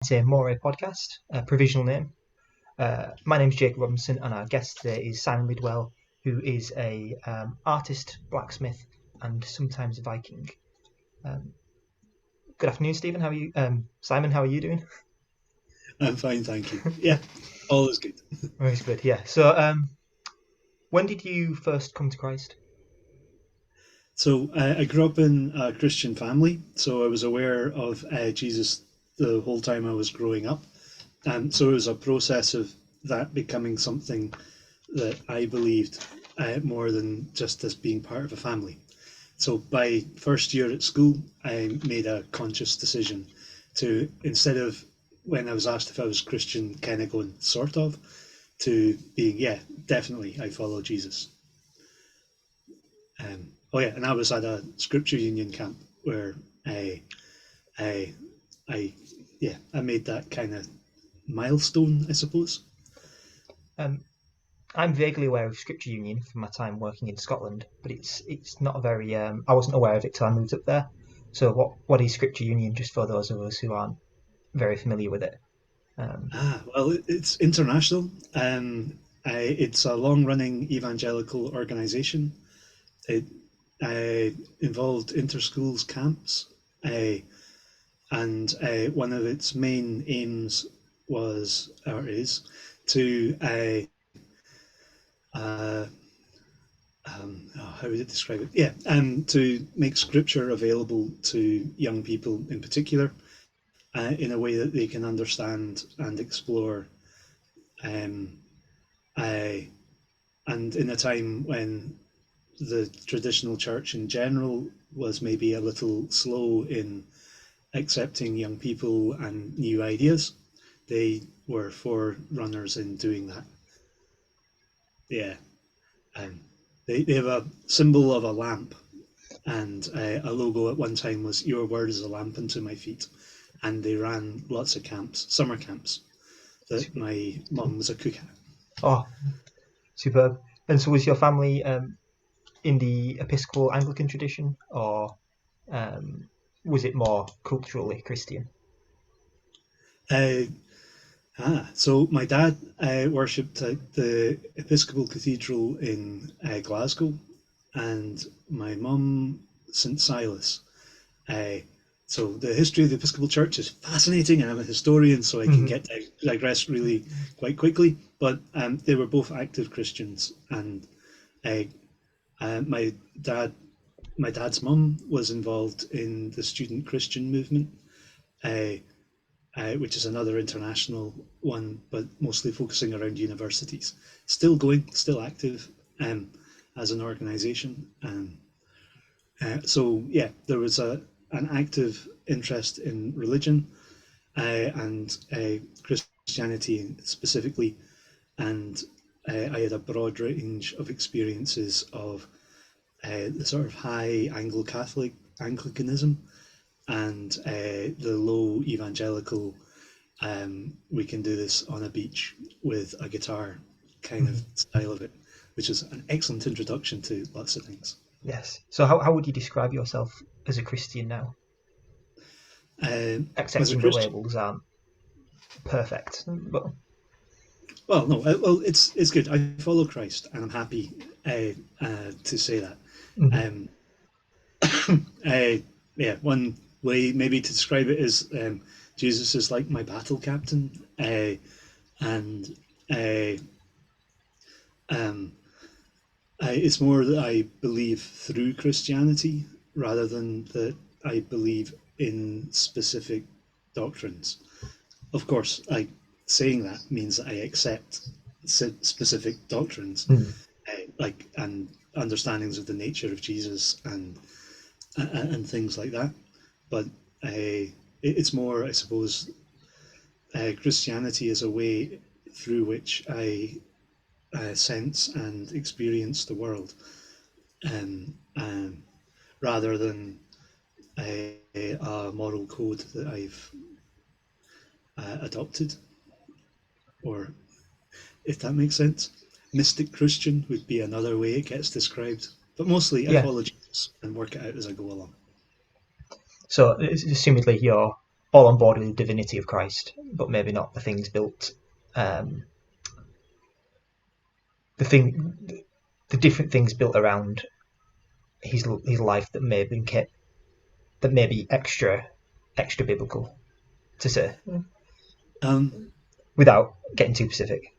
to More podcast, a provisional name. My name's Jacob Robinson, and our guest today is Simon Lidwell, who is a artist, blacksmith, and sometimes a Viking. Um, Good afternoon, Stephen. How are you? Simon, how are you doing? I'm fine, thank you. Yeah, all is good. Very good. Yeah. So, when did you first come to Christ? So I grew up in a Christian family, so I was aware of Jesus the whole time I was growing up. And so it was a process of that becoming something that I believed more than just as being part of a family. So by first year at school, I made a conscious decision to, instead of when I was asked if I was Christian, kind of going sort of, to being, yeah, definitely, I follow Jesus. Oh yeah, and I was at a scripture union camp where I, I, yeah, I made that kind of milestone, I suppose. Um, I'm vaguely aware of Scripture Union from my time working in Scotland, but it's not a very. I wasn't aware of it till I moved up there. So, what is Scripture Union? Just for those of us who aren't very familiar with it. Um, Well, it's international. It's a long-running evangelical organisation. It involved inter-schools camps, and one of its main aims was or is to uh, how would it describe it? Yeah, to make scripture available to young people in particular, in a way that they can understand and explore. Um, I, and in a time when the traditional church in general was maybe a little slow in accepting young people and new ideas, they were forerunners in doing that. Yeah, um, they have a symbol of a lamp, and a logo at one time was "Your word is a lamp unto my feet," and they ran lots of camps, summer camps that my mum was a cook at. oh, superb. And so, was your family in the Episcopal Anglican tradition, or um, was it more culturally Christian? Uh, so my dad worshipped at the Episcopal Cathedral in Glasgow, and my mum St Silas. Uh, so the history of the Episcopal Church is fascinating, and I'm a historian, so I can Mm-hmm. get digress really quite quickly. But they were both active Christians, and uh, my dad, my dad's mum was involved in the student Christian movement, uh, which is another international one, but mostly focusing around universities. Still going, still active as an organisation. So yeah, there was an active interest in religion and Christianity specifically, and I had a broad range of experiences of the sort of high Anglo-Catholic Anglicanism and the low evangelical. We can do this on a beach with a guitar kind of Mm-hmm. style of it, which is an excellent introduction to lots of things. Yes. So, how would you describe yourself as a Christian now? As a Accepting that Christian, labels aren't perfect, but well, no, well, it's good. I follow Christ, and I'm happy to say that. mm-hmm. Um, yeah, one way maybe to describe it is Jesus is like my battle captain, and uh, um, it's more that I believe through Christianity rather than that I believe in specific doctrines. Of course, saying that means that I accept specific doctrines, Mm-hmm. like and understandings of the nature of Jesus and things like that. But it's more, I suppose, Christianity is a way through which I sense and experience the world, um, rather than a moral code that I've adopted, or if that makes sense. Mystic Christian would be another way it gets described. But mostly I Yeah. follow Jesus and work it out as I go along. So, assumedly, you're all on board with the divinity of Christ, but maybe not the things built, um, the different things built around his life that may have been kept, that may be extra biblical to say, Um, without getting too specific.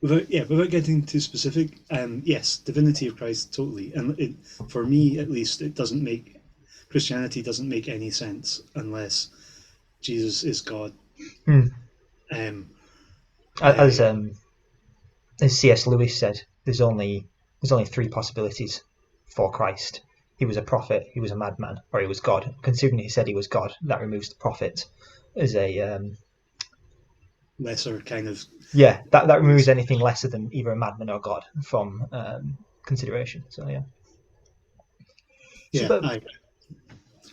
without getting too specific, yes, divinity of Christ, totally. And for me, at least, it doesn't make Christianity doesn't make any sense unless Jesus is God. Hmm. Um, As I, um, as C.S. Lewis said, there's only three possibilities for Christ. He was a prophet, he was a madman, or he was God. Considering he said he was God, that removes the prophet as a lesser kind of yeah, that removes anything lesser than either a madman or God from consideration. So yeah. So yeah. but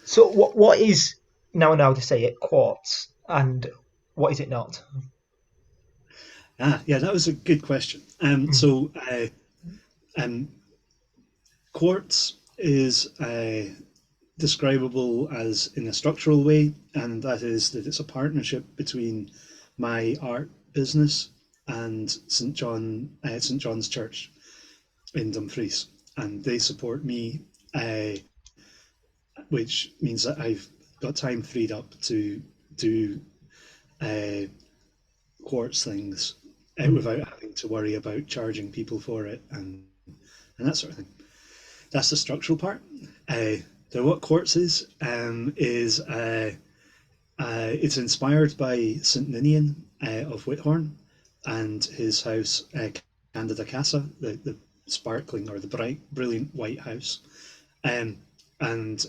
so what is now to say it quartz and what is it not? Yeah, that was a good question. Mm. Um, quartz is describable as in a structural way, and that is that it's a partnership between my art business and St John's Church in Dumfries, and they support me, uh, which means that I've got time freed up to do uh, quartz things Mm. without having to worry about charging people for it and that sort of thing. That's the structural part. Uh, what quartz is it's inspired by St Ninian of Whithorn and his house Candida Casa, the sparkling or the bright, brilliant white house. Um, and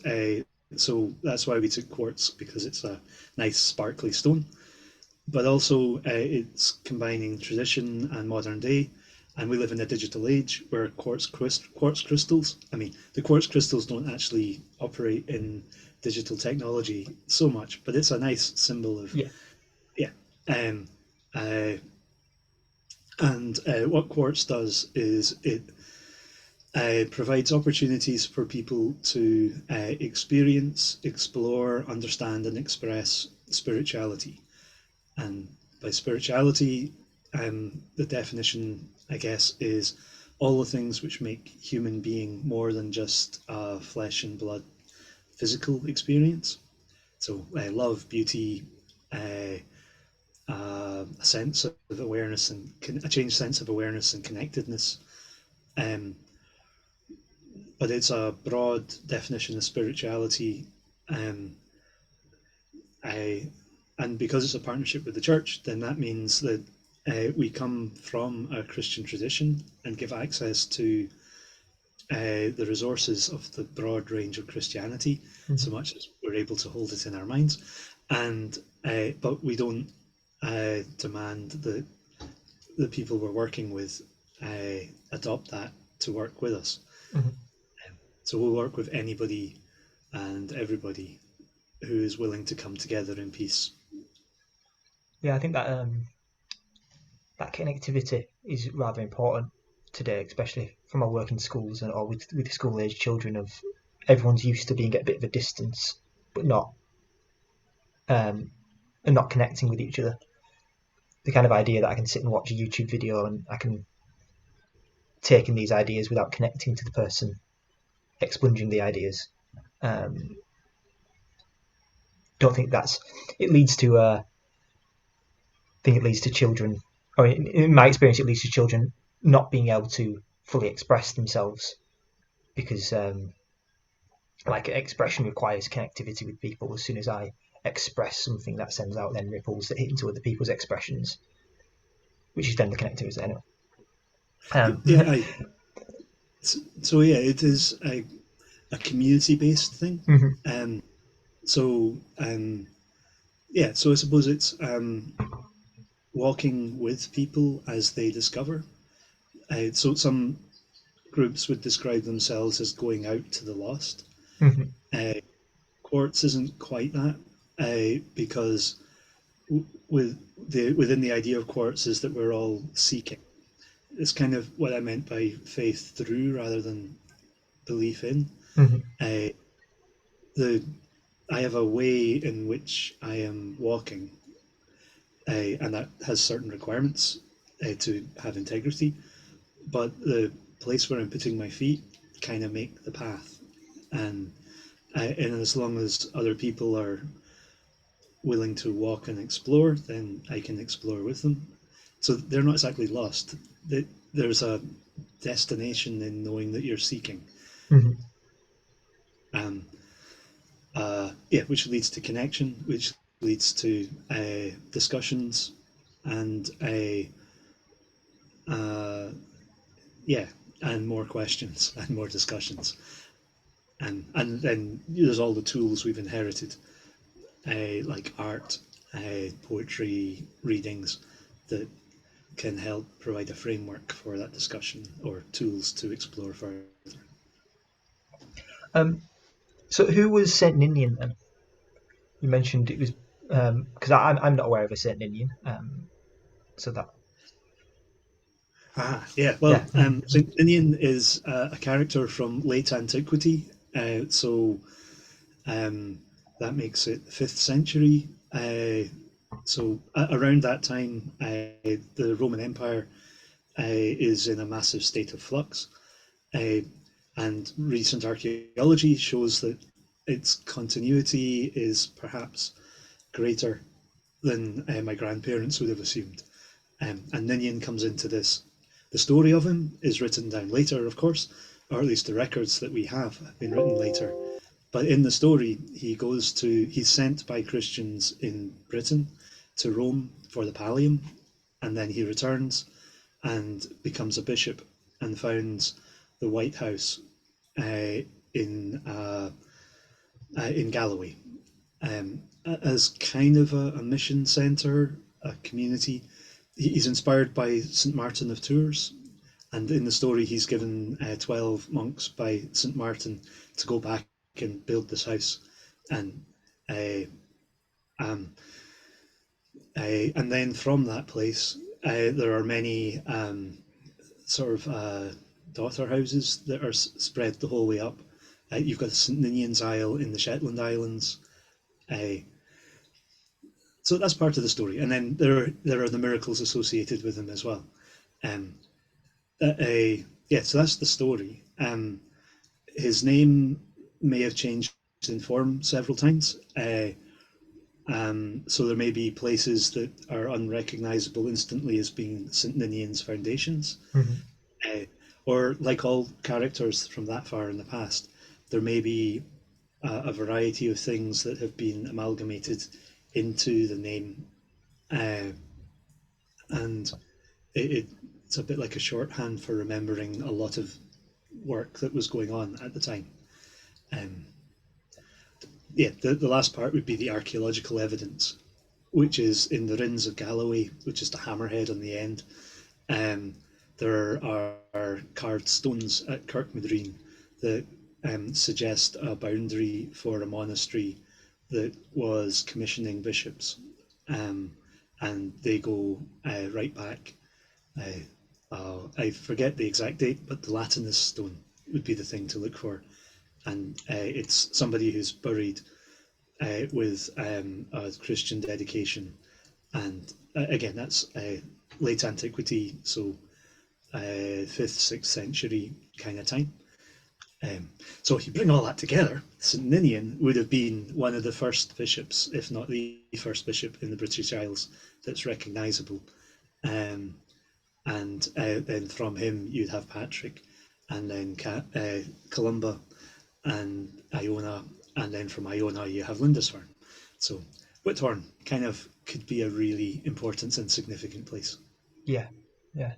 so that's why we took quartz, because it's a nice sparkly stone. But also it's combining tradition and modern day. And we live in a digital age where quartz crystals, I mean, the quartz crystals don't actually operate in digital technology so much, but it's a nice symbol of, Yeah. yeah. Um, uh, and what quartz does is it provides opportunities for people to experience, explore, understand, and express spirituality. And by spirituality, the definition, I guess, is all the things which make human being more than just a flesh and blood physical experience. So, love, beauty, uh, a sense of awareness and a changed sense of awareness and connectedness. Um, but it's a broad definition of spirituality. Um, I, and because it's a partnership with the church, then that means that we come from a Christian tradition and give access to the resources of the broad range of Christianity, Mm-hmm. so much as we're able to hold it in our minds. And but we don't demand that the people we're working with adopt that to work with us. Mm-hmm. So we'll work with anybody and everybody who is willing to come together in peace. Yeah, I think that connectivity is rather important today, especially from our work in schools and or with school age children. Of everyone's used to being at a bit of a distance, but not um, and not connecting with each other. The kind of idea that I can sit and watch a YouTube video and I can take in these ideas without connecting to the person expunging the ideas. Um, don't think that's it leads to I think it leads to children, or in my experience, it leads to children not being able to fully express themselves because like expression requires connectivity with people. As soon as I express something, that sends out then ripples that hit into other people's expressions, which is then the connectivity anyway. Um, Yeah, so yeah, it is a community-based thing. mhm. Um, so yeah, so I suppose it's walking with people as they discover. So some groups would describe themselves as going out to the lost. Mhm. Uh, Quartz isn't quite that, because within the idea of quartz is that we're all seeking. It's kind of what I meant by faith through rather than belief in. Mhm. Uh, the I have a way in which I am walking, and that has certain requirements to have integrity. But the place where I'm putting my feet kind of make the path, and and as long as other people are willing to walk and explore, then I can explore with them. So they're not exactly lost. There's a destination in knowing that you're seeking. Mm-hmm. Um, yeah, which leads to connection, which leads to discussions, and uh, yeah, and more questions and more discussions, and then there's all the tools we've inherited, like art, poetry, readings, that can help provide a framework for that discussion or tools to explore further. Um, so who was Saint Ninian then? You mentioned it was because I'm not aware of a Saint Ninian. So that Ah, yeah. Well, yeah. Saint Ninian is a character from late antiquity, so um, that makes it 5th century. So around that time, the Roman Empire is in a massive state of flux, uh, and recent archaeology shows that its continuity is perhaps greater than my grandparents would have assumed. And Ninian comes into this. The story of him is written down later, of course, or at least the records that we have been written later. But in the story, he's sent by Christians in Britain to Rome for the Pallium, and then he returns and becomes a bishop and founds the White House uh, in uh, in Galloway, as kind of a mission centre, a community. He's inspired by St Martin of Tours, and in the story, he's given 12 monks by St Martin to go back and build this house, and uh, um, and then from that place, there are many sort of daughter houses that are spread the whole way up. You've got St Ninian's Isle in the Shetland Islands. Uh, so that's part of the story, and then there are the miracles associated with him as well. Um, yeah, so that's the story. His name may have changed in form several times. So there may be places that are unrecognizable instantly as being St. Ninian's foundations. Mm-hmm. Uh, or, like all characters from that far in the past, there may be a variety of things that have been amalgamated into the name. Uh, and it's a bit like a shorthand for remembering a lot of work that was going on at the time. Um, yeah, the last part would be the archaeological evidence, which is in the Rins of Galloway, which is the hammerhead on the end. Um, there are carved stones at Kirkmadreen that suggest a boundary for a monastery that was commissioning bishops, um, and they go right back. I forget the exact date, but the Latinus stone would be the thing to look for, and it's somebody who's buried with a Christian dedication, and again that's late antiquity, so 5th, 6th century kind of time. So if you bring all that together, St Ninian would have been one of the first bishops, if not the first bishop in the British Isles that's recognisable. Um, and then from him you'd have Patrick, and then Columba, and Iona, and then from Iona you have Lindisfarne. So Whithorn kind of could be a really important and significant place. Yeah, yeah.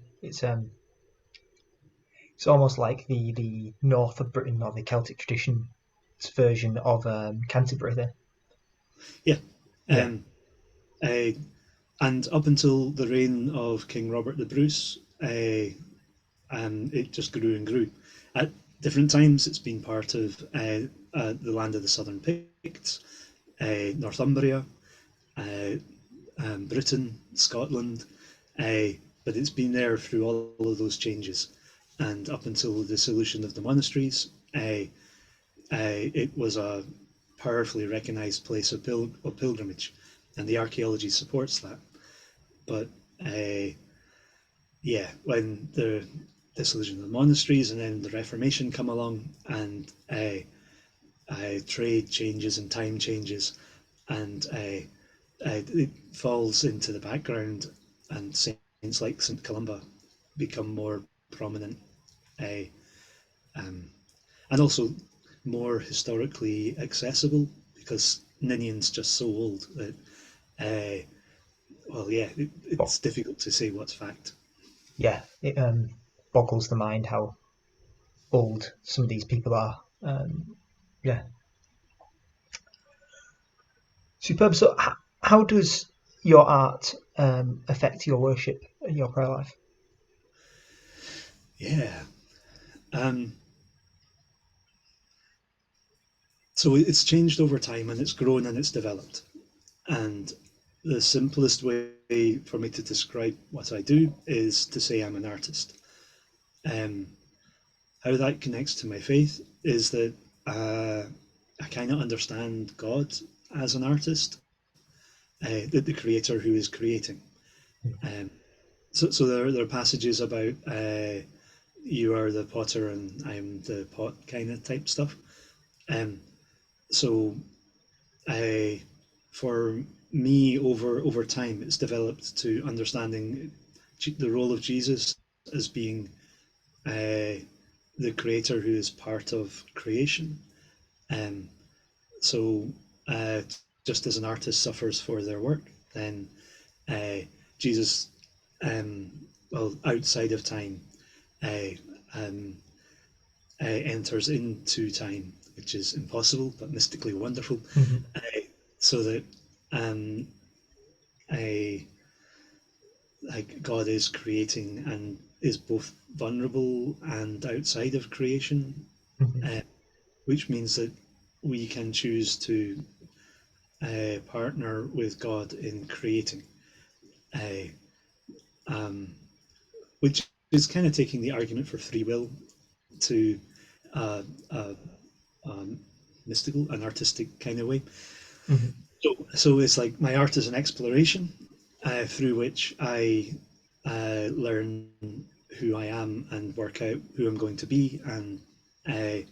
It's almost like the north of Britain or the Celtic tradition version of Canterbury. There. Yeah, Yeah. um, uh, and up until the reign of King Robert the Bruce, it just grew and grew. At different times, it's been part of the land of the Southern Picts, Northumbria, uh, Britain, Scotland, but it's been there through all of those changes. And up until the dissolution of the monasteries, it was a powerfully recognized place of pilgrimage, and the archaeology supports that. But yeah, when the dissolution of the monasteries and then the Reformation come along, and trade changes and time changes, and it falls into the background, and saints like St. Columba become more prominent, uh, um, and also more historically accessible, because Ninian's just so old that, well, yeah, it's difficult to say what's fact. Yeah, it boggles the mind how old some of these people are. Yeah, superb. So, how does your art affect your worship and your prayer life? Yeah. Um, so it's changed over time, and it's grown and it's developed. And the simplest way for me to describe what I do is to say I'm an artist. Um, how that connects to my faith is that I kind of understand God as an artist, the creator who is creating. Um, so there are passages about you are the potter and I'm the pot kind of type stuff. Um, so I, for me, over time, it's developed to understanding the role of Jesus as being uh, the creator who is part of creation. Um, so just as an artist suffers for their work, then uh, Jesus, um, well, outside of time, uh, um, enters into time, which is impossible but mystically wonderful, Mm-hmm. uh, so that um, a like God is creating and is both vulnerable and outside of creation, Mm-hmm. uh, which means that we can choose to partner with God in creating, uh, um, which is kind of taking the argument for free will to uh, uh, um, mystical and artistic kind of way. Mm-hmm. So it's like my art is an exploration through which I learn who I am and work out who I'm going to be, and uh,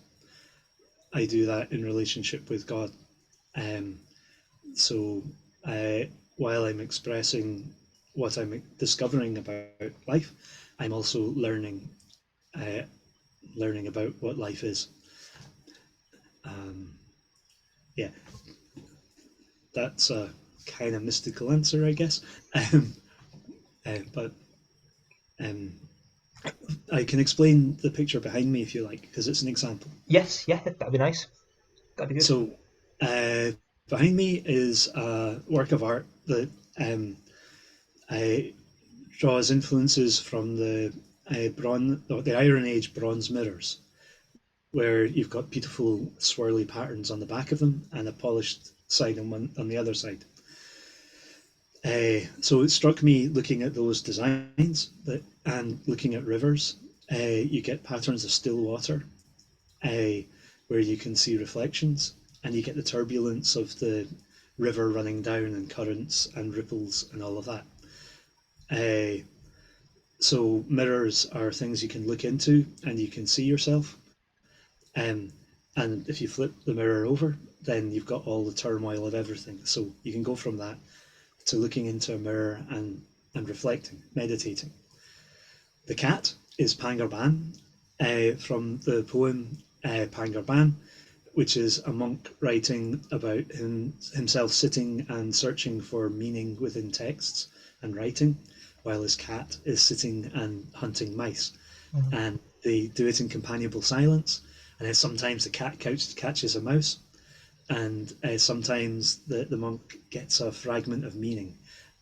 I do that in relationship with God. Um, so uh, while I'm expressing what I'm discovering about life, I'm also uh, learning about what life is. Um, yeah, that's a kind of mystical answer, I guess. Um, but um, I can explain the picture behind me if you like, because it's an example. Yes, yeah, that'd be nice. That'd be good. So, uh, behind me is a work of art that I draws influences from the Iron Age bronze mirrors, where you've got beautiful swirly patterns on the back of them and a polished side on the other side. So it struck me looking at those designs and looking at rivers. You get patterns of still water, where you can see reflections, and you get the turbulence of the river running down and currents and ripples and all of that. Uh, so mirrors are things you can look into and you can see yourself. Um, and if you flip the mirror over, then you've got all the turmoil of everything. So you can go from that to looking into a mirror and reflecting, meditating. The cat is Pangarban, from the poem Pangarban, which is a monk writing about himself sitting and searching for meaning within texts and writing, while his cat is sitting and hunting mice. Mm-hmm. And they do it in companionable silence. And then sometimes the cat catches a mouse, and sometimes the monk gets a fragment of meaning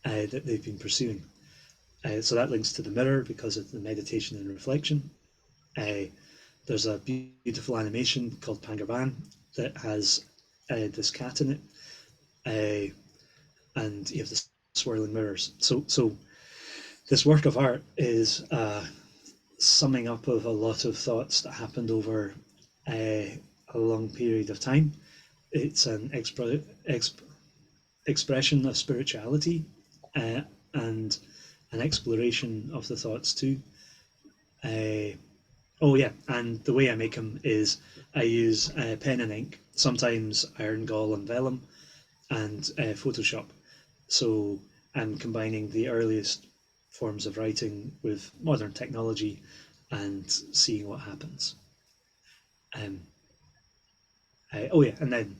that they've been pursuing. So that links to the mirror because of the meditation and reflection. Uh, there's a beautiful animation called Pangarban that has this cat in it, and you have the swirling mirrors. So this work of art is summing up of a lot of thoughts that happened over a long period of time, it's an expression of spirituality, and an exploration of the thoughts too. Uh, oh yeah, and the way I make them is I use pen and ink, sometimes iron gall and vellum, and Photoshop. So I'm combining the earliest forms of writing with modern technology and seeing what happens. Um, oh yeah, and then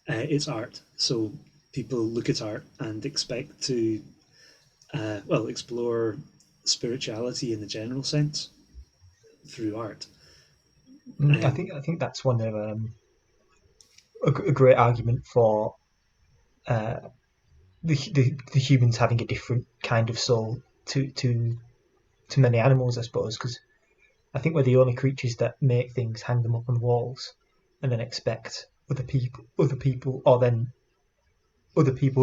it's art. So people look at art and expect to well explore spirituality in the general sense through art. Um, I think that's one of a great argument for uh, the humans having a different kind of soul to many animals, I suppose, because I think we're the only creatures that make things, hang them up on walls, and then expect other people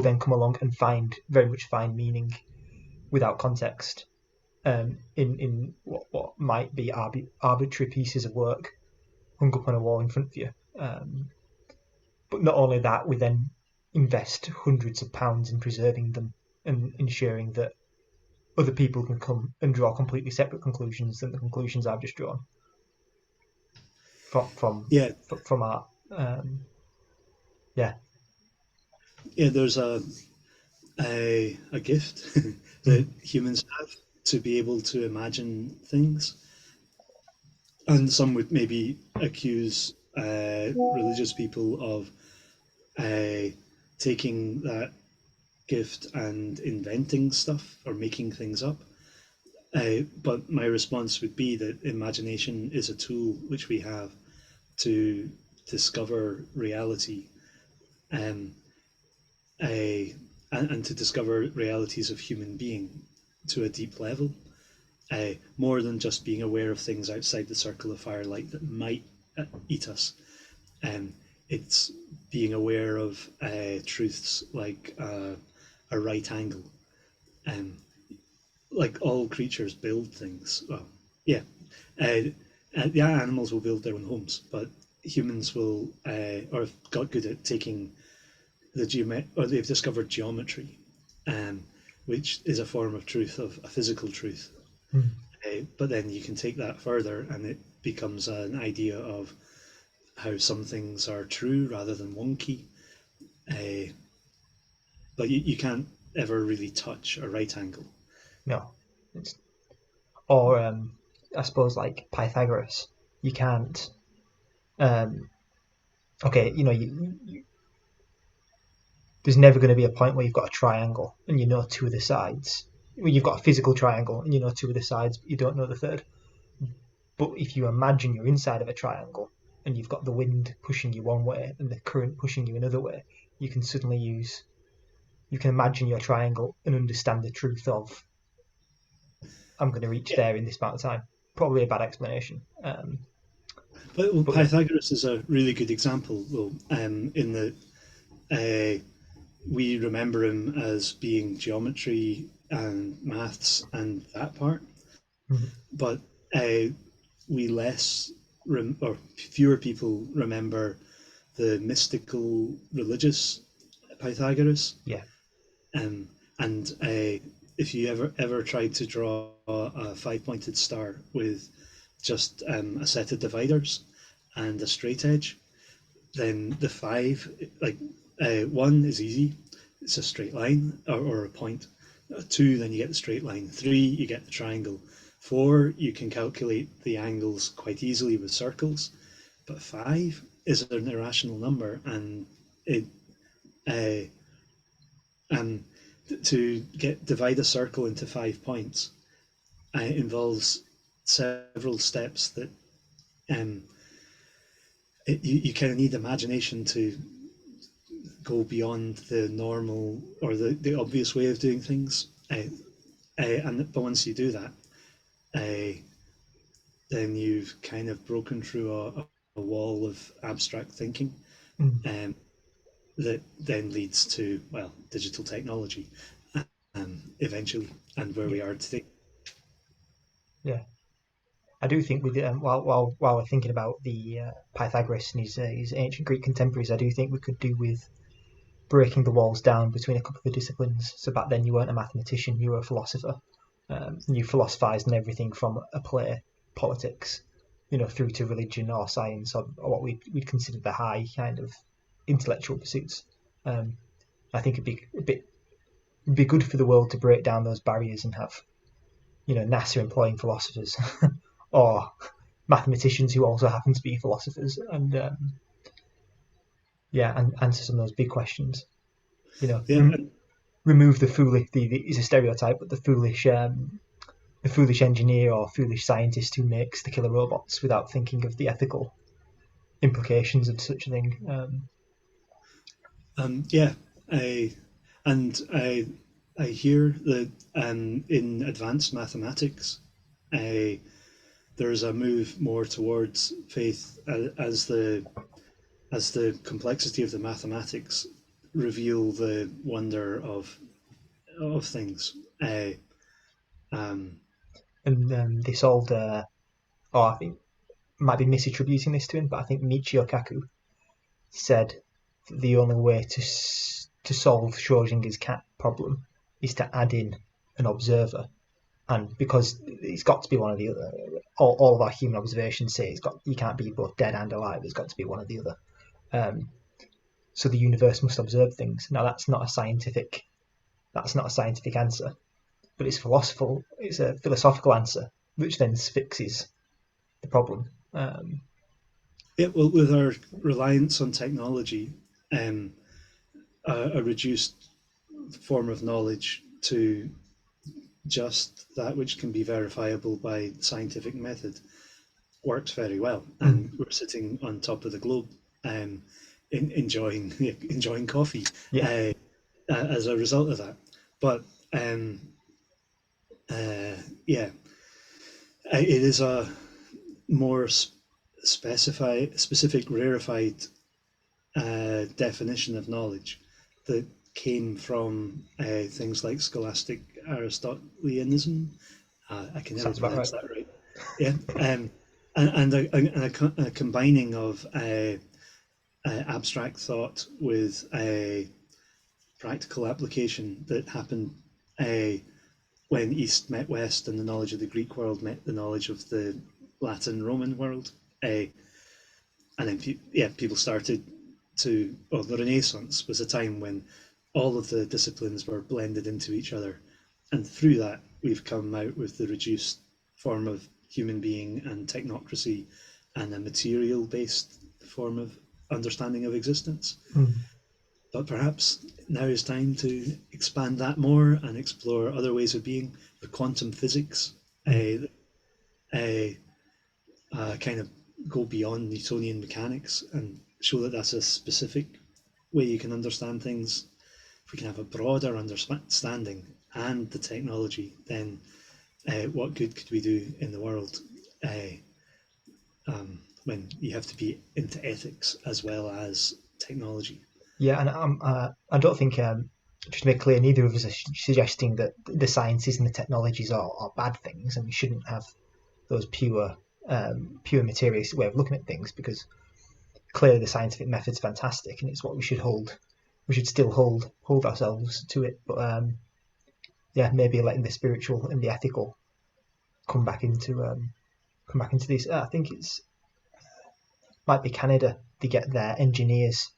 then come along and very much find meaning without context in what might be arbitrary pieces of work hung up on a wall in front of you. But not only that, we then invest hundreds of pounds in preserving them and ensuring that other people can come and draw completely separate conclusions than the conclusions I've just drawn from from yeah, from art. Um, yeah. yeah. There's a gift that Mm. humans have to be able to imagine things, and some would maybe accuse religious people of uh, taking that gift and inventing stuff or making things up. But my response would be that imagination is a tool which we have to discover reality, um, uh, and to discover realities of human being to a deep level, more than just being aware of things outside the circle of firelight that might eat us. Um, it's being aware of truths like a right angle. Um, like all creatures build things. Well, yeah, uh, yeah, animals will build their own homes, but humans will, or have got good at taking or they've discovered geometry, um, which is a form of truth, of a physical truth. Mm. But then you can take that further, and it becomes an idea of how some things are true rather than wonky. Uh, but you can't ever really touch a right angle. No. It's, or I suppose like Pythagoras, you can't. Um, okay, there's never going to be a point where you've got a triangle and you know two of the sides. Well, you've got a physical triangle and you know two of the sides, but you don't know the third. But if you imagine you're inside of a triangle and you've got the wind pushing you one way and the current pushing you another way, you can suddenly you can imagine your triangle and understand the truth of I'm going to reach Yeah, there in this amount of time. Probably a bad explanation. but well, But yeah. Pythagoras is a really good example. Well, in the we remember him as being geometry and maths and that part, Mhm. but uh, we less or fewer people remember the mystical religious Pythagoras. Yeah. Um, and if you ever tried to draw a five-pointed star with just a set of dividers and a straight edge, then the five, like one is easy, it's a straight line or a point. Two, then you get the straight line. Three, you get the triangle. Four, you can calculate the angles quite easily with circles. But five is an irrational number, and it uh, and to get divide a circle into 5 points involves several steps that um, you kind of need imagination to go beyond the normal or the obvious way of doing things. But once you do that, uh, then you've kind of broken through a wall of abstract thinking, Mm. um, that then leads to, well, digital technology, eventually, and where Yeah. we are today. Yeah. I do think with while we're thinking about the Pythagoras and his ancient Greek contemporaries, I do think we could do with breaking the walls down between a couple of the disciplines. So back then, you weren't a mathematician; you were a philosopher. You philosophised in everything from a play, politics, through to religion or science or what we'd consider the high kind of intellectual pursuits. Um, I think it'd be good for the world to break down those barriers and have NASA employing philosophers or mathematicians who also happen to be philosophers and and answer some of those big questions. Yeah, Remove the foolish. It's a stereotype, but the foolish engineer or foolish scientist who makes the killer robots without thinking of the ethical implications of such a thing. yeah. I, and I hear that in advanced mathematics, uh, there's a move more towards faith as the complexity of the mathematics reveal the wonder of things. Um, And they solved, I think might be misattributing this to him, but I think Michio Kaku said that the only way to solve Schrodinger's cat problem is to add in an observer, and because it's got to be one of the other. All of our human observations say you can't be both dead and alive. It's got to be one or the other. Um, so the universe must observe things. Now that's not a scientific answer, but it's a philosophical answer, which then fixes the problem. yeah, well, with our reliance on technology, um, a reduced form of knowledge to just that which can be verifiable by scientific method works very well. And we're sitting on top of the globe, um, enjoying coffee Yeah, uh, as a result of that. But um, uh, yeah, it is a more specific, rarefied definition of knowledge that came from things like scholastic Aristotelianism. I can never sounds about right. pronounce that right. Yeah, and a combining of abstract thought with a practical application that happened uh, when East met West and the knowledge of the Greek world met the knowledge of the Latin Roman world. And then, yeah, people started to, well, the Renaissance was a time when all of the disciplines were blended into each other. And through that, we've come out with the reduced form of human being and technocracy and a material based form of understanding of existence. Mm. But perhaps now is time to expand that more and explore other ways of being. The quantum physics kind of go beyond Newtonian mechanics and show that that's a specific way you can understand things. If we can have a broader understanding and the technology, then what good could we do in the world when you have to be into ethics as well as technology? Yeah, and I don't think, just to make clear, neither of us are suggesting that the sciences and the technologies are bad things, and we shouldn't have those pure materialistic way of looking at things, because clearly the scientific method's fantastic, and it's what we should hold. We should still hold ourselves to it, but yeah, maybe letting the spiritual and the ethical come back into these. I think it's might be Canada. They get their engineers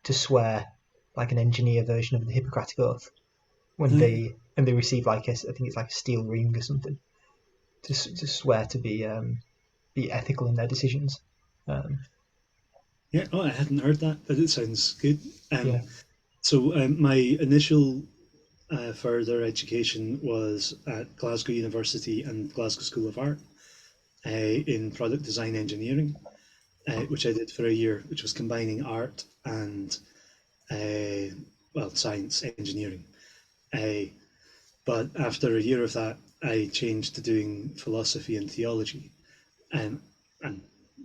to swear like an engineer version of the Hippocratic Oath when Uh, they receive like I think it's like a steel ring or something to swear to be ethical in their decisions. Um, yeah, oh, I hadn't heard that, but it sounds good. yeah, My initial further education was at Glasgow University and Glasgow School of Art in product design engineering, which I did for a year, which was combining art and science engineering. Uh, but after a year of that, I changed to doing philosophy and theology, and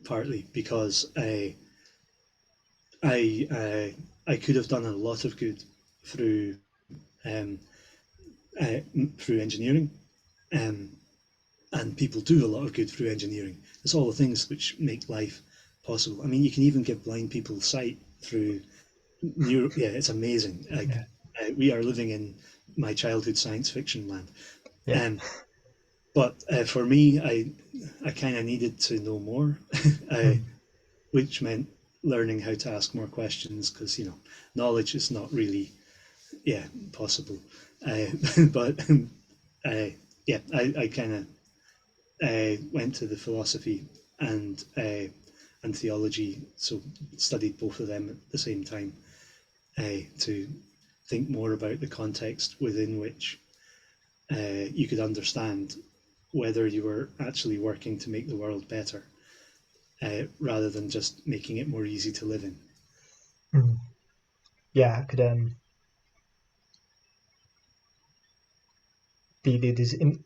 partly because I could have done a lot of good through um, through engineering, um, and people do a lot of good through engineering. It's all the things which make life possible. I mean, you can even give blind people sight through neuro. Yeah, it's amazing. Like Yeah. we are living in my childhood science fiction land. Yeah. Um, but for me, I kind of needed to know more, uh, Mm. which meant learning how to ask more questions because knowledge is not really possible. Uh, but uh, yeah, I kind of went to the philosophy and theology, so studied both of them at the same time to think more about the context within which you could understand whether you were actually working to make the world better rather than just making it more easy to live in. Mm. Yeah, I could there's in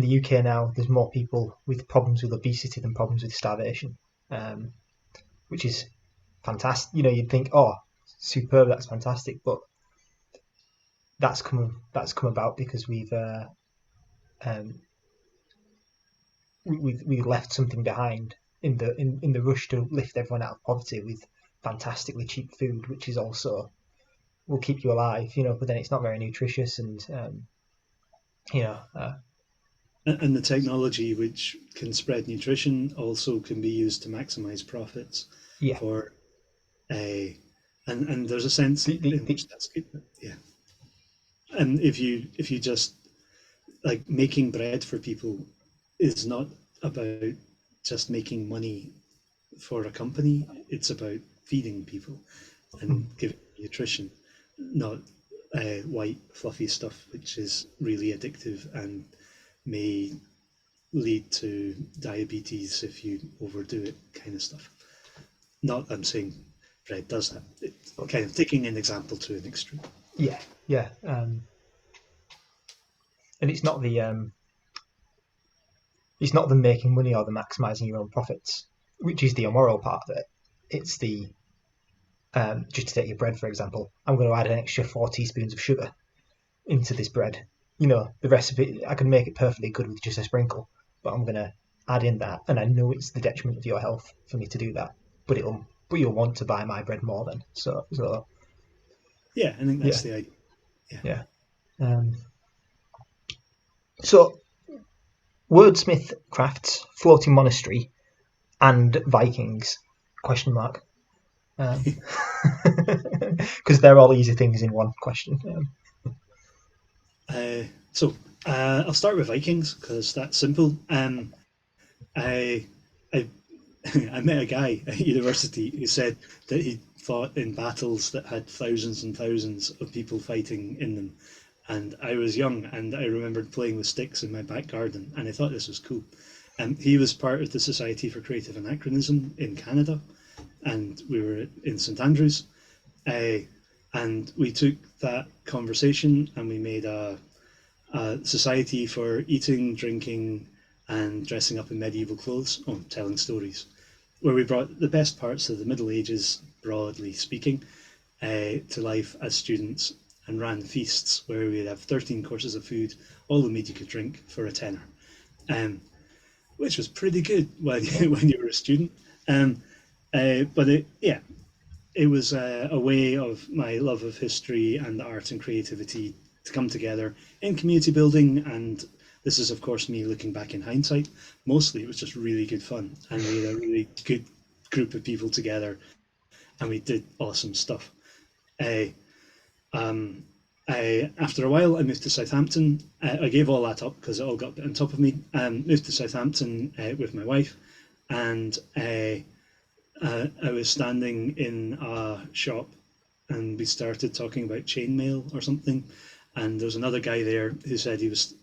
the UK now, there's more people with problems with obesity than problems with starvation, um, which is fantastic. You'd think, oh, superb, that's fantastic, but that's come about because um, we left something behind in the rush to lift everyone out of poverty with fantastically cheap food, which is also will keep you alive, but then it's not very nutritious and you know, uh, And the technology which can spread nutrition also can be used to maximize profits yeah, for a and there's a sense in the which that's good. Yeah. And if you just like making bread for people is not about just making money for a company, it's about feeding people and mm, giving nutrition, not white fluffy stuff which is really addictive and may lead to diabetes if you overdo it, kind of stuff. Not I'm saying bread does that. Kind of taking an example to an extreme. yeah, yeah, and it's not the making money or the maximizing your own profits, which is the immoral part of it. It's the just to take your bread for example. I'm going to add an extra 4 teaspoons of sugar into this bread. The recipe I can make it perfectly good with just a sprinkle, but I'm going to add in that, and I know it's the detriment of your health for me to do that. But you'll want to buy my bread more then. So Yeah, I think that's yeah, the idea. Yeah. yeah. Um, so Wordsmith crafts, floating monastery, and Vikings? Question mark. Because they're all easy things in one question. So I'll start with Vikings because that's simple. I I I met a guy at university who said that he fought in battles that had thousands and thousands of people fighting in them. And I was young and I remembered playing with sticks in my back garden and I thought this was cool. He was part of the Society for Creative Anachronism in Canada and we were in St Andrews. Uh, and we took that conversation and we made a society for eating, drinking, and dressing up in medieval clothes, telling stories, where we brought the best parts of the Middle Ages, broadly speaking, to life as students and ran feasts where we'd have 13 courses of food, all the mead you could drink for a tenner, um, which was pretty good when, Yeah, when you were a student. But it was a way of my love of history and art and creativity to come together in community building. And this is, of course, me looking back in hindsight. Mostly it was just really good fun. And we had a really good group of people together and we did awesome stuff. Uh, um, After a while, I moved to Southampton. I gave all that up because it all got on top of me. Moved to Southampton with my wife and I was standing in a shop and we started talking about chainmail or something. And there was another guy there who said he was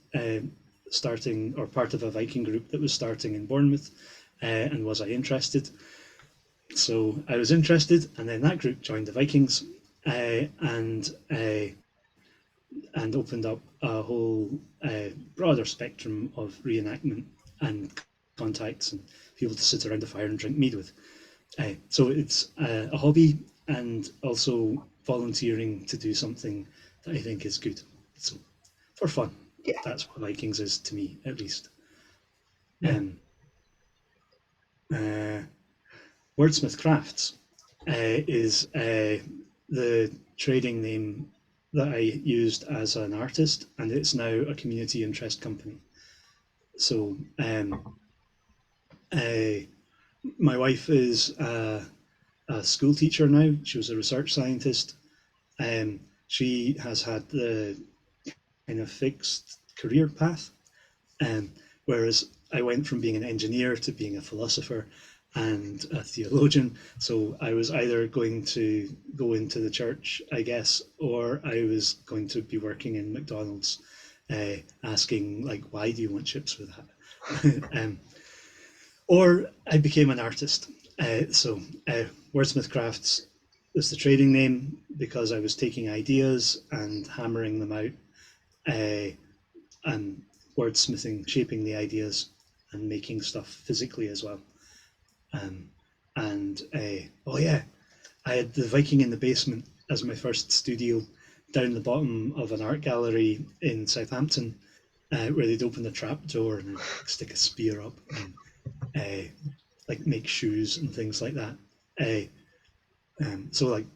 starting or part of a Viking group that was starting in Bournemouth. And was I interested? So I was interested, and then that group joined the Vikings and opened up a whole broader spectrum of reenactment and contacts and people to sit around the fire and drink mead with. So it's a hobby and also volunteering to do something that I think is good. So for fun, yeah, that's what Vikings is to me, at least. Yeah. Uh, Wordsmith Crafts is the trading name that I used as an artist, and it's now a community interest company. So uh, my wife is a school teacher now. She was a research scientist. She has had the kind of fixed career path, um, whereas I went from being an engineer to being a philosopher and a theologian. So I was either going to go into the church, I guess, or I was going to be working in McDonald's, asking like, "Why do you want chips with that?" Or I became an artist. So Wordsmith Crafts was the trading name because I was taking ideas and hammering them out, uh, and wordsmithing, shaping the ideas and making stuff physically as well. Um, and oh yeah, I had the Viking in the Basement as my first studio down the bottom of an art gallery in Southampton, where they'd open the trap door and like, stick a spear up and uh, like make shoes and things like that. So like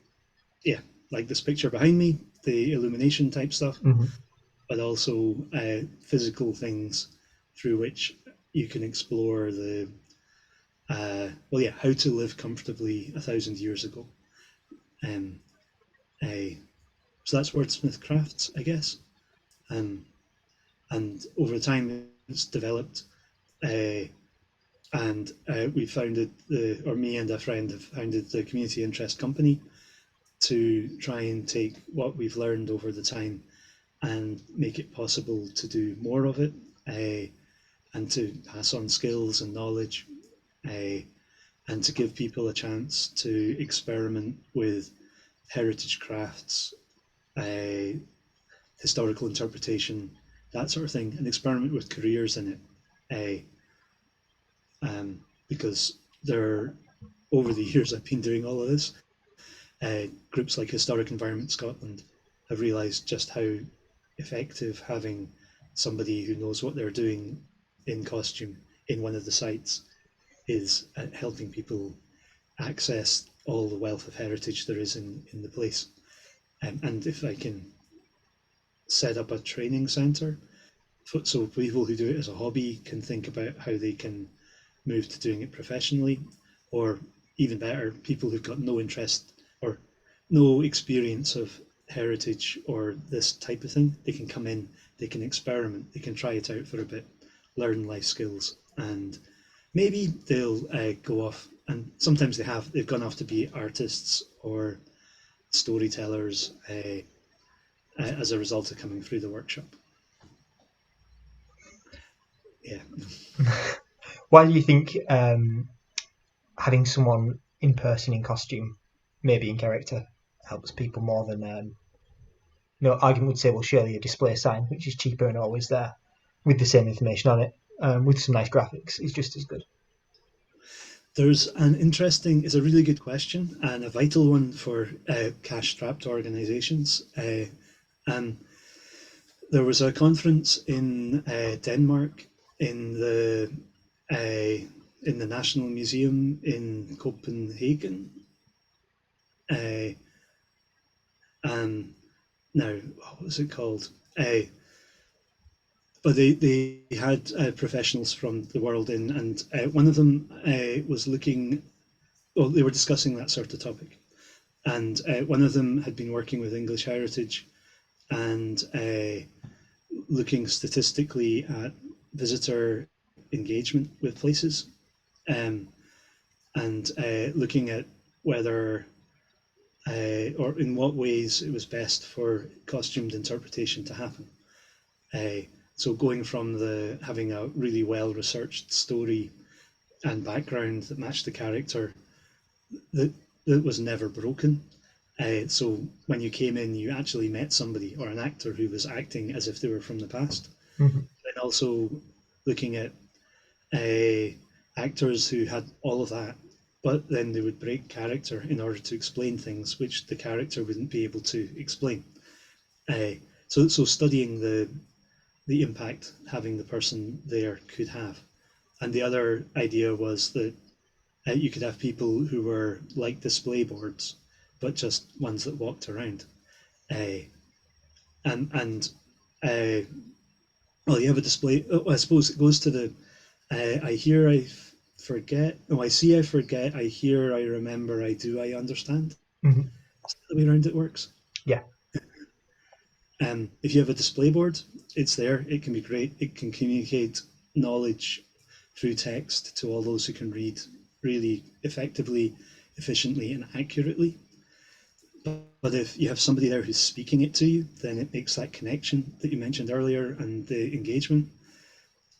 yeah, like this picture behind me, the illumination type stuff, Mm-hmm. but also physical things through which you can explore the well, yeah, how to live comfortably 1,000 years ago. Um, uh, so that's Wordsmith Crafts, I guess. Um, and over time, it's developed, uh, and we founded or me and a friend have founded the Community Interest Company to try and take what we've learned over the time and make it possible to do more of it, and to pass on skills and knowledge, uh, and to give people a chance to experiment with heritage crafts, uh, historical interpretation, that sort of thing, and experiment with careers in it. Because there, over the years I've been doing all of this, groups like Historic Environment Scotland have realised just how effective having somebody who knows what they're doing in costume in one of the sites is at helping people access all the wealth of heritage there is in the place. And if I can set up a training centre, so people who do it as a hobby can think about how they can move to doing it professionally, or even better, people who've got no interest or no experience of heritage or this type of thing, they can come in, they can experiment, they can try it out for a bit, learn life skills, and maybe they'll go off. And sometimes they've gone off to be artists or storytellers as a result of coming through the workshop. Yeah. Why do you think having someone in person in costume, maybe in character, helps people more than argument would say, well, surely a display sign, which is cheaper and always there, with the same information on it, with some nice graphics, is just as good. It's a really good question and a vital one for cash-strapped organisations. There was a conference in Denmark in the National Museum in Copenhagen. Now, what was it called? But they had professionals from the world in, and one of them was looking. Well, they were discussing that sort of topic, and one of them had been working with English heritage and looking statistically at visitor engagement with places, and looking at whether or in what ways it was best for costumed interpretation to happen. So going from having a really well researched story and background that matched the character that was never broken. So when you came in, you actually met somebody or an actor who was acting as if they were from the past. Mm-hmm. And also looking at actors who had all of that, but then they would break character in order to explain things which the character wouldn't be able to explain. So studying the impact having the person there could have. And the other idea was that you could have people who were like display boards, but just ones that walked around. Uh, and uh, well, you have a display. I suppose it goes to the I hear, I forget. No, I see, I forget. I hear, I remember. I do, I understand. Mm-hmm. Is that the way around it works? Yeah. If you have a display board, it's there. It can be great. It can communicate knowledge through text to all those who can read really effectively, efficiently, and accurately. But if you have somebody there who's speaking it to you, then it makes that connection that you mentioned earlier and the engagement.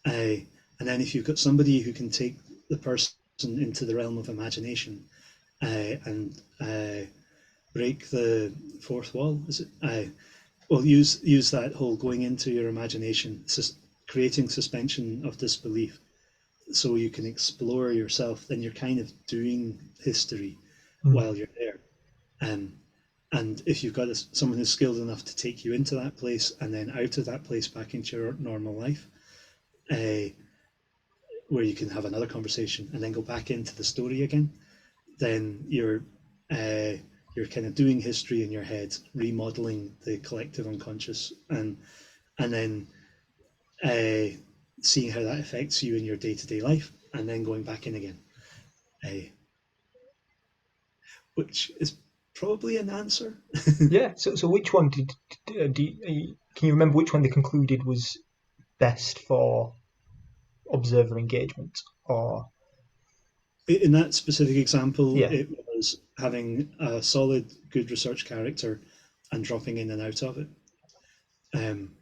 And then if you've got somebody who can take the person into the realm of imagination and break the fourth wall, is it? Well, use that whole going into your imagination, creating suspension of disbelief, so you can explore yourself. Then you're kind of doing history Mm. while you're there. Um, and if you've got someone who's skilled enough to take you into that place and then out of that place back into your normal life, uh, where you can have another conversation and then go back into the story again, then uh, you're kind of doing history in your head, remodeling the collective unconscious, and then uh, seeing how that affects you in your day to day life, and then going back in again, uh, which is probably an answer. Yeah. So which one can you remember which one they concluded was best for observer engagement? Or In that specific example, yeah. it was having a solid, good research character and dropping in and out of it. Um,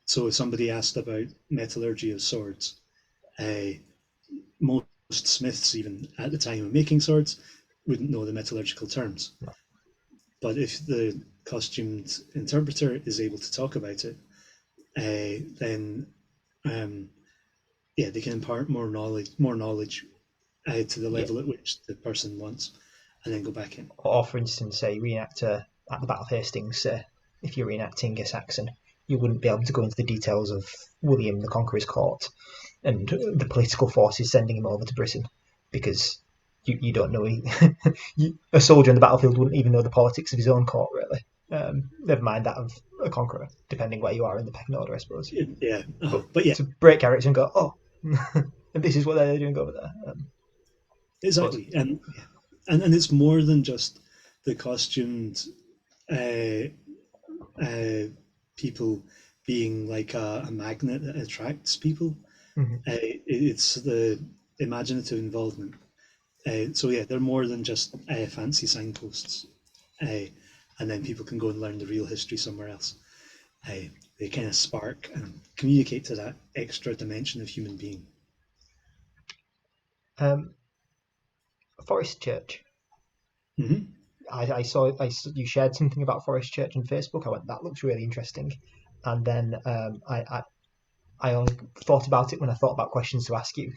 so if somebody asked about metallurgy of swords, uh, most smiths, even at the time of making swords, wouldn't know the metallurgical terms. But if the costumed interpreter is able to talk about it, then um, yeah, they can impart more knowledge to the Yeah. level at which the person wants, and then go back in. Or for instance, say reenactor at the Battle of Hastings. If you're reenacting a Saxon, you wouldn't be able to go into the details of William the Conqueror's court and the political forces sending him over to Britain, because you don't know. A soldier in the battlefield wouldn't even know the politics of his own court, really. Never mind that of a conqueror, depending where you are in the pecking order, I suppose. Yeah, But but yeah, to break character and go, oh, and this is what they're doing over there. But exactly, and it's more than just the costumed uh, uh, people being like a magnet that attracts people. mm-hmm. It's the imaginative involvement. So yeah, they're more than just fancy signposts, uh, and then people can go and learn the real history somewhere else. They kind of spark and communicate to that extra dimension of human being. um, Forest Church. Mm-hmm. You shared something about Forest Church on Facebook. I went, that looks really interesting, and then I only thought about it when I thought about questions to ask you.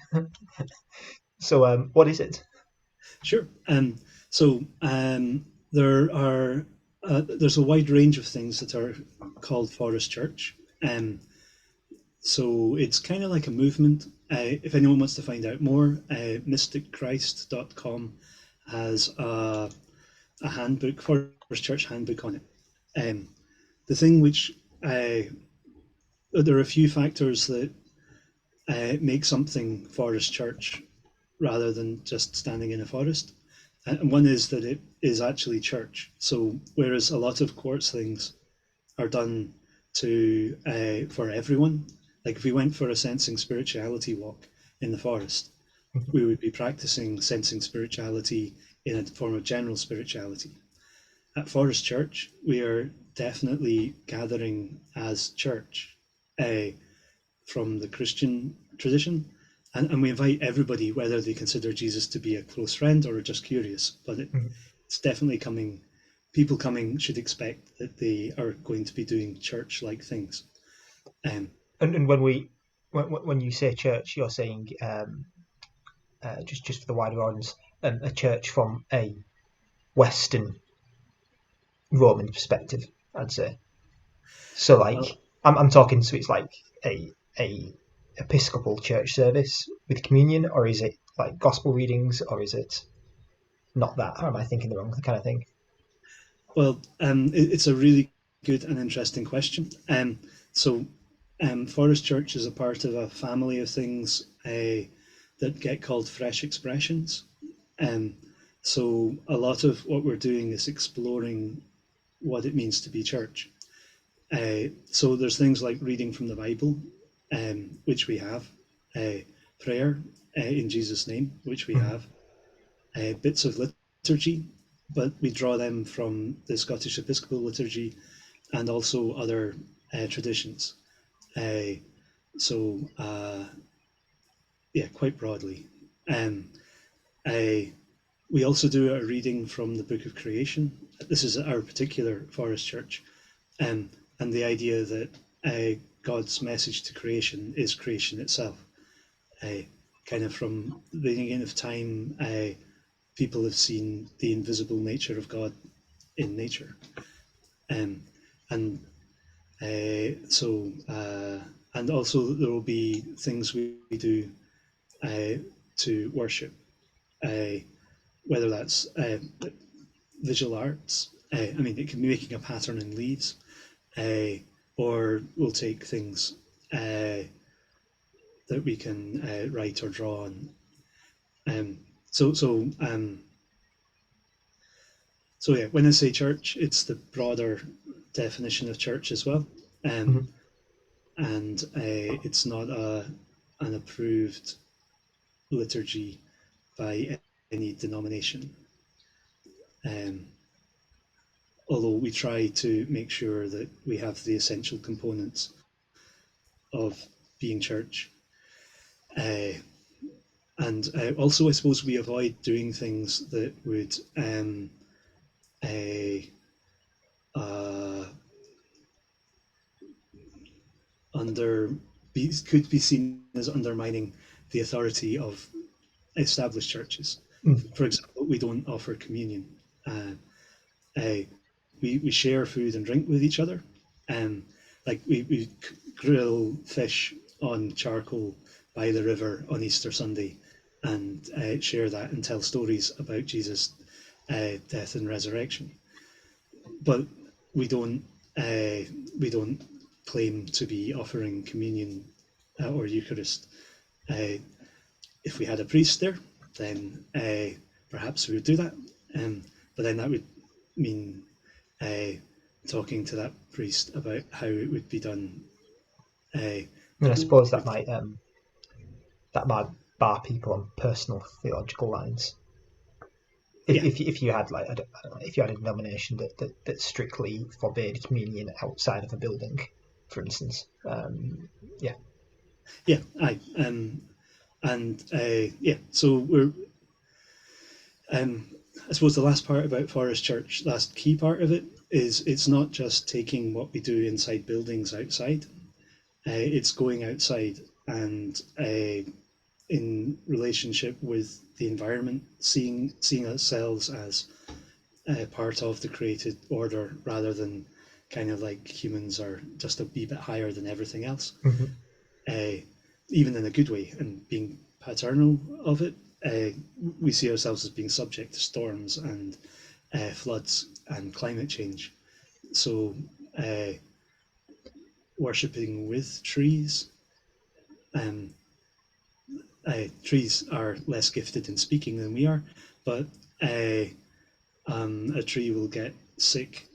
So what is it? Sure. So there are there's a wide range of things that are called Forest Church. So it's kind of like a movement. If anyone wants to find out more, mysticchrist.com has a handbook, Forest Church handbook on it. The thing which there are a few factors that make something Forest Church rather than just standing in a forest. And one is that it is actually church. So whereas a lot of quartz things are done to for everyone, like if we went for a sensing spirituality walk in the forest, we would be practicing sensing spirituality in a form of general spirituality. At Forest Church, we are definitely gathering as church uh, from the Christian tradition. And we invite everybody, whether they consider Jesus to be a close friend or just curious. But Mhm. it's definitely coming. People coming should expect that they are going to be doing church-like things. And when you say church, you're saying just for the wider audience, a church from a Western Roman perspective, I'd say. So like Well, I'm talking, so it's like a a Episcopal church service with communion, or is it like gospel readings, or is it not that? Or am I thinking the wrong kind of thing? Well, it's a really good and interesting question. Forest Church is a part of a family of things that get called fresh expressions. Um, so a lot of what we're doing is exploring what it means to be church. So there's things like reading from the Bible, which we have, prayer in Jesus' name, which we Mm-hmm. have, bits of liturgy, but we draw them from the Scottish Episcopal liturgy and also other traditions. Uh, so, yeah, quite broadly. Um, uh, we also do a reading from the Book of Creation. This is our particular Forest Church, um, and the idea that God's message to creation is creation itself. Kind of from the beginning of time, people have seen the invisible nature of God in nature, um, and so and also there will be things we do to worship, uh, whether that's visual arts. I mean, it can be making a pattern in leaves, uh, or we'll take things that we can write or draw on. Um, so, so, um, so yeah. When I say church, it's the broader definition of church as well, Mm-hmm. um, and it's not an approved liturgy by any denomination. Um, Although we try to make sure that we have the essential components of being church. Uh, and also, I suppose we avoid doing things that would uh, uh, under could be seen as undermining the authority of established churches. Mm-hmm. For example, we don't offer communion. Uh, uh, we share food and drink with each other. Um, like we grill fish on charcoal by the river on Easter Sunday and share that and tell stories about Jesus' death and resurrection. But we don't uh, we don't claim to be offering communion or Eucharist. Uh, if we had a priest there, then perhaps we would do that. But then that would mean uh, talking to that priest about how it would be done. And I That suppose would, that might bar people on personal theological lines. yeah, If you had like I don't know, if you had a denomination that strictly forbade communion outside of a building, for instance, yeah. yeah, aye, and yeah. So we're, I suppose the last part about Forest Church, last key part of it is it's not just taking what we do inside buildings outside. It's going outside and in relationship with the environment, seeing ourselves as part of the created order rather than kind of like humans are just a wee bit higher than everything else, Mm-hmm. uh, even in a good way, and being paternal of it. We see ourselves as being subject to storms and floods and climate change. So, uh, worshipping with trees. Um, Trees are less gifted in speaking than we are, but uh, a tree will get sick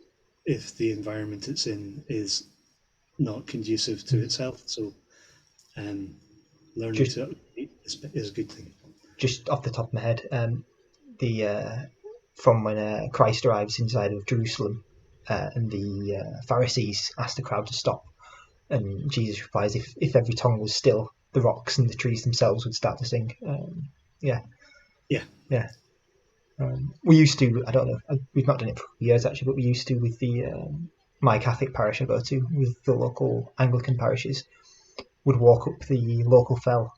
if the environment it's in is not conducive to its health. So, um, learning Just to is a good thing. just off the top of my head, the from when Christ arrives inside of Jerusalem, and the Pharisees ask the crowd to stop, and Jesus replies, "If every tongue was still, the rocks and the trees themselves would start to sing." Yeah, Yeah, yeah. We used to. I don't know. We've not done it for years actually, but we used to with the my Catholic parish I go to with the local Anglican parishes. Would walk up the local fell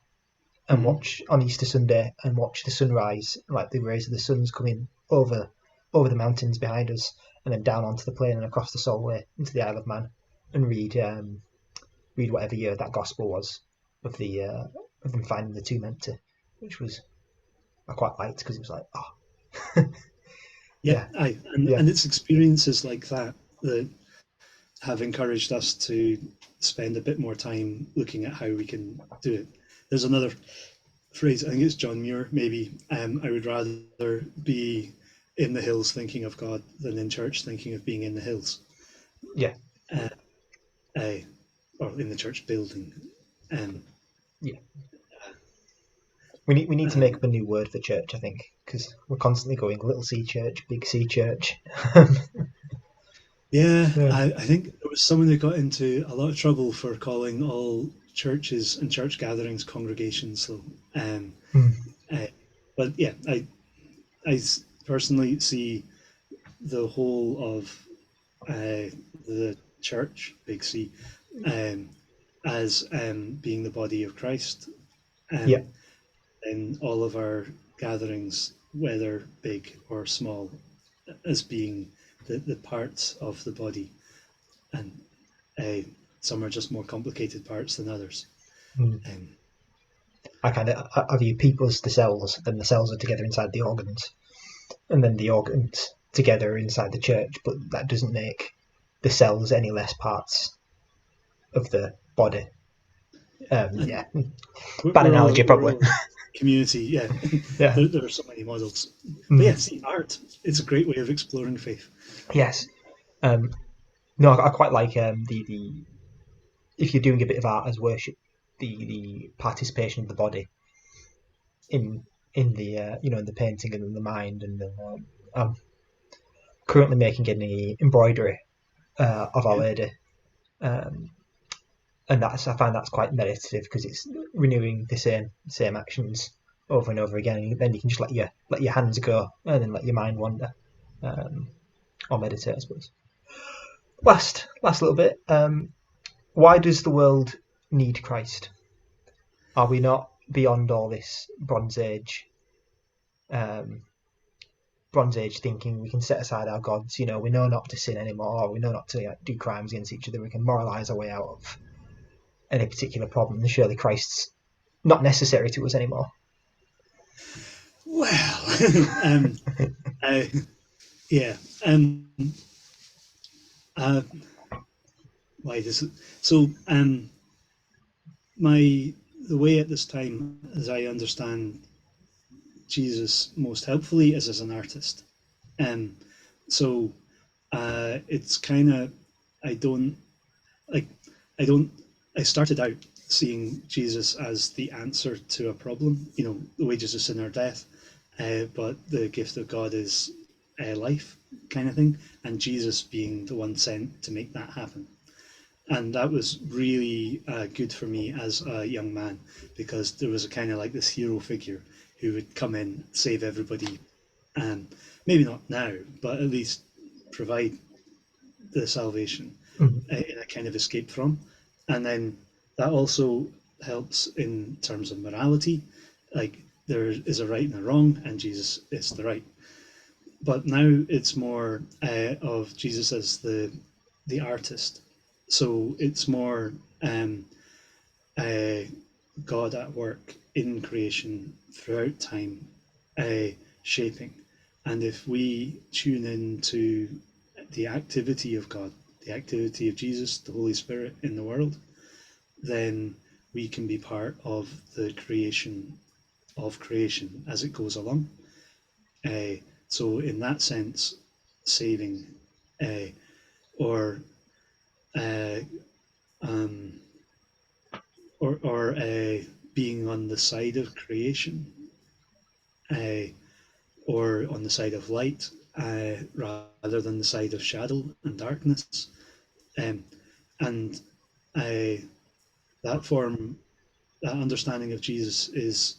and mm-hmm. watch on Easter Sunday and watch the sunrise, like the rays of the suns coming over the mountains behind us, and then down onto the plain and across the Solway into the Isle of Man, and read whatever year that gospel was, of the of them finding the tomb empty, which was I quite liked because it was like, oh, Yeah, yeah, yeah, and it's experiences like that that have encouraged us to spend a bit more time looking at how we can do it. There's another phrase, I think it's John Muir, maybe. I would rather be in the hills thinking of God than in church thinking of being in the hills, yeah, uh, uh, or in the church building. Um, yeah. We need to make um, up a new word for church, I think, because we're constantly going little C church, big C church. yeah, Yeah. I think there was someone who got into a lot of trouble for calling all churches and church gatherings congregations. So, Mm. uh, but yeah, I personally see the whole of the church, big C, um, as being the body of Christ, Yeah. um, and all of our gatherings, whether big or small, as being the parts of the body, and uh, some are just more complicated parts than others. Mm. Um, I view people as the cells, and the cells are together inside the organs, and then the organs together inside the church. But that doesn't make the cells any less parts of the body. and Yeah, bad analogy, we're probably. all community, yeah. Yeah. There are so many models, but yeah, Mm. see, art. It's a great way of exploring faith. Yes. Um, no, I quite like the if you're doing a bit of art as worship, the participation of the body in the in the painting and in the mind. And I'm currently making any embroidery of Our Yeah, Lady, um, and I find that's quite meditative because it's renewing the same actions over and over again. And then you can just let your hands go and then let your mind wander, um, or meditate, I suppose. Last little bit. Why does the world need Christ? Are we not beyond all this um, Bronze Age thinking? We can set aside our gods. We know not to sin anymore. We know not to do crimes against each other. We can moralize our way out of any particular problem. And surely Christ's not necessary to us anymore. well, uh, yeah, uh, why does it? So, my the way at this time, as I understand Jesus most helpfully, is as an artist. Um, so it's kind of I don't like I don't I started out seeing Jesus as the answer to a problem. The wages of sin are death, but the gift of God is life, kind of thing, and Jesus being the one sent to make that happen. And that was really good for me as a young man because there was a kind of like this hero figure who would come in, save everybody, and maybe not now, but at least provide the salvation Mm. in a kind of escape from. And then that also helps in terms of morality. Like there is a right and a wrong, and Jesus is the right. But now it's more of Jesus as the artist. So it's more uh, God at work in creation throughout time, uh, shaping. And if we tune into the activity of God, the activity of Jesus, the Holy Spirit in the world, then we can be part of the creation of creation as it goes along. Uh, so, in that sense, saving uh, or uh, um, or being on the side of creation uh, or on the side of light rather than the side of shadow and darkness. Um, and uh, that form, that understanding of Jesus is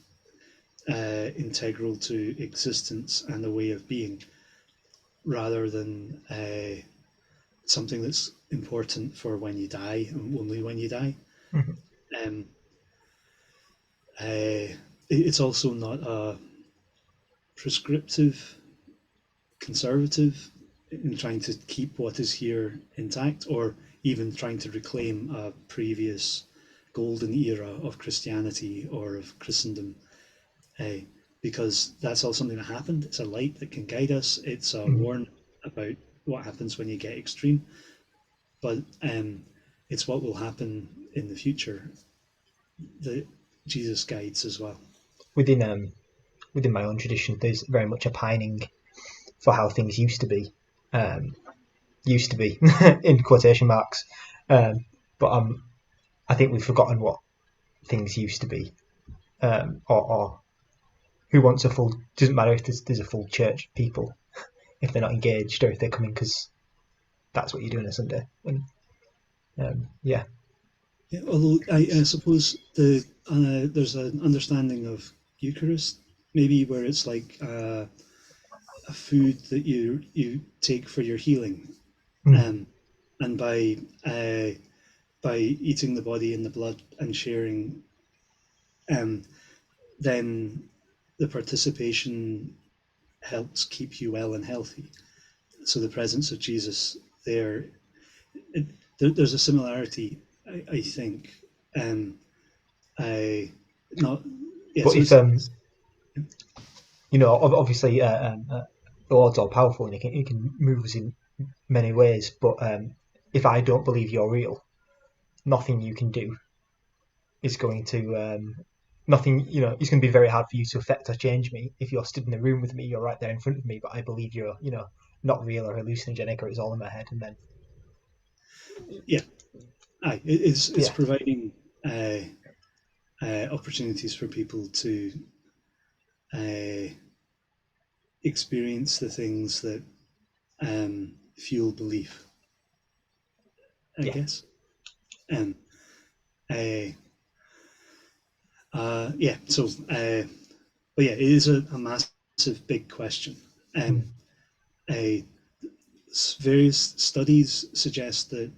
integral to existence and a way of being rather than something that's important for when you die and only when you die. Mhm. Um, it's also not a prescriptive conservative in trying to keep what is here intact or even trying to reclaim a previous golden era of Christianity or of Christendom, uh, because that's all something that happened. It's a light that can guide us. It's a Mhm. warning about what happens when you get extreme, but it's what will happen in the future that Jesus guides as well. Within my own tradition, there's very much a pining for how things um, used to be in quotation marks. Um, but I think we've forgotten what things used to be, or who wants a full. Doesn't matter if there's a full church of people if they're not engaged or if they're coming because that's what you do on a Sunday. And yeah, Yeah, although I suppose there's an understanding of Eucharist maybe where it's like a food that you take for your healing, mm. um, and by eating the body and the blood and sharing, um, then the participation helps keep you well and healthy. So the presence of Jesus there, it, there's a similarity, I think. Um, I not yeah. But So if it's obviously the Lord's all powerful and he can move us in many ways. But if I don't believe you're real, nothing you can do is going to nothing. It's going to be very hard for you to affect or change me. If you're stood in the room with me, you're right there in front of me, but I believe you're not real or hallucinogenic or it's all in my head. And then yeah. It's yeah, providing opportunities for people to uh, experience the things that fuel belief, I yeah, guess. Um, uh, yeah, so, but yeah, it is a massive, big question. Um, mm, uh, Various studies suggest that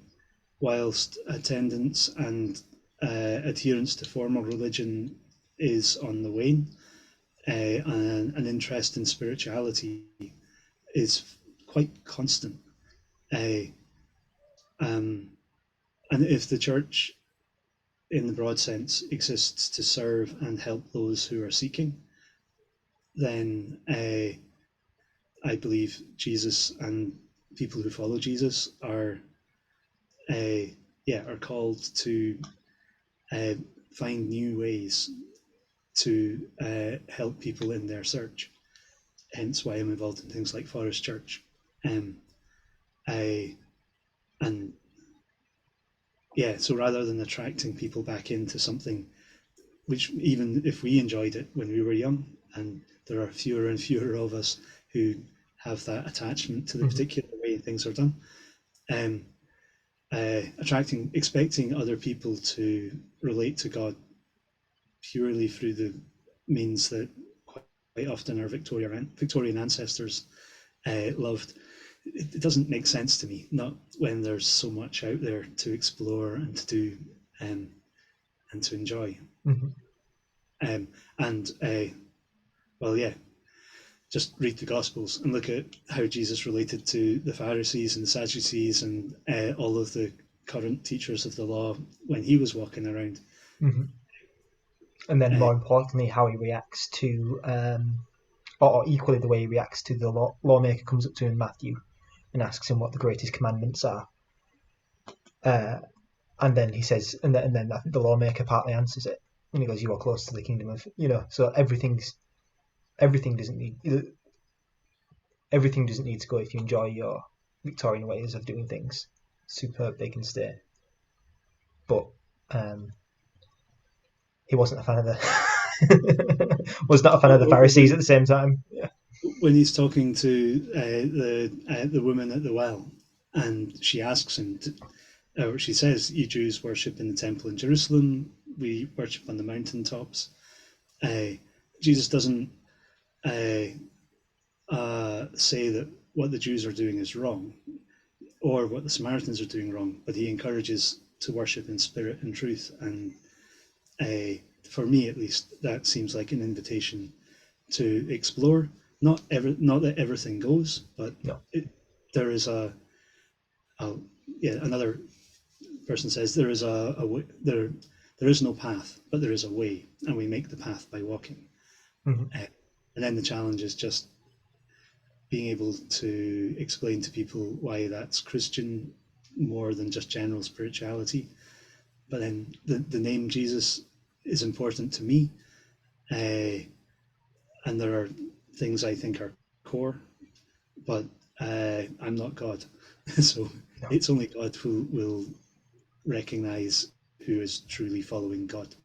whilst attendance and adherence to formal religion is on the wane, and an interest in spirituality is quite constant. Uh, um, and if the church, in the broad sense, exists to serve and help those who are seeking, then I believe Jesus and people who follow Jesus uh, are called to uh, find new ways to help people in their search. Hence why I'm involved in things like Forest Church. Um, I and yeah, so rather than attracting people back into something which, even if we enjoyed it when we were young, and there are fewer and fewer of us who have that attachment to the mm, particular way things are done, um, expecting other people to relate to God purely through the means that quite often our Victorian ancestors loved, it doesn't make sense to me. Not when there's so much out there to explore and to do, um, and to enjoy. mm. Um, and well, yeah, just read the Gospels and look at how Jesus related to the Pharisees and the Sadducees and all of the current teachers of the law when he was walking around. Mm-hmm. And then Uh, more importantly, how he reacts to, or equally the way he reacts to the lawmaker comes up to him in Matthew and asks him what the greatest commandments are. Uh, and then he says, and then I think the lawmaker partly answers it, and he goes, "You are close to the kingdom of." So everything doesn't need everything doesn't need to go if you enjoy your Victorian ways of doing things. Superb, they can stay. But um, he wasn't a fan of the was not a fan of the Pharisees at the same time. Yeah. when he's talking to the woman at the well, and she asks him, she says, "You Jews worship in the temple in Jerusalem. We worship on the mountaintops." Uh, Jesus doesn't uh, say that what the Jews are doing is wrong or what the Samaritans are doing wrong, but he encourages to worship in spirit and truth. And for me, at least, that seems like an invitation to explore. Not that everything goes, but No. there is a yeah. Another person says there is there there is no path, but there is a way, and we make the path by walking. Mm-hmm. And then the challenge is just being able to explain to people why that's Christian more than just general spirituality. But then the name Jesus is important to me, and there are things I think are core, but I'm not God. So No. it's only God who will recognize who is truly following God.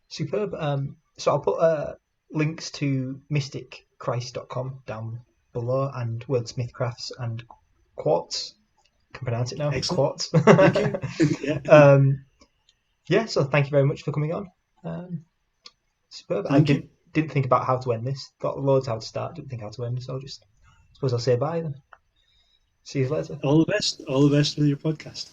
Superb. So I'll put links to mysticchrist.com down below, and Wordsmithcrafts and Quartz. I can pronounce it now. Excellent. Quartz. Thank you. Yeah. So thank you very much for coming on. Superb. Thank I you. didn't think about how to end this. Got loads how to start. Didn't think how to end. So suppose I'll say bye then. See you later. All the best. All the best with your podcast.